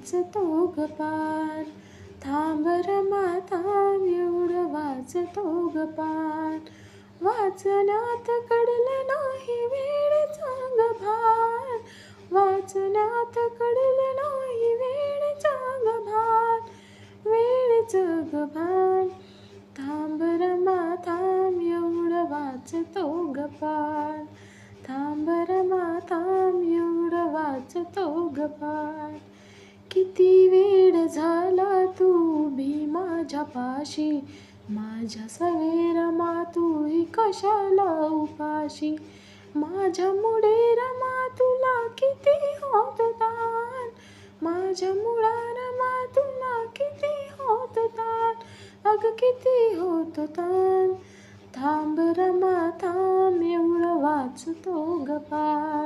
वाचतो ग पार. थांब रमा थांब एवढं वाचतो ग पार. वाचण्यात कडलं नाही वेळेचा ग भार. वाचण्यात कडलं नाही वेळेचा ग भार. वेळेचं ग भार. थांब रमा थांब एवढं वाचतो ग पार. थांब रमा थांब एवढं वाचतो ग पार. किती वेळ झाला तू उभी माझ्या पाशी. माझ्या सवे रमा तूही कशाला उपाशी. माझ्यामुळे रमा तुला किती होत ताण. माझ्यामुळा रमा तुला किती होत ताण. अग किती होत ताण. थांब रमा थांब एवढं वाचतो ग पार.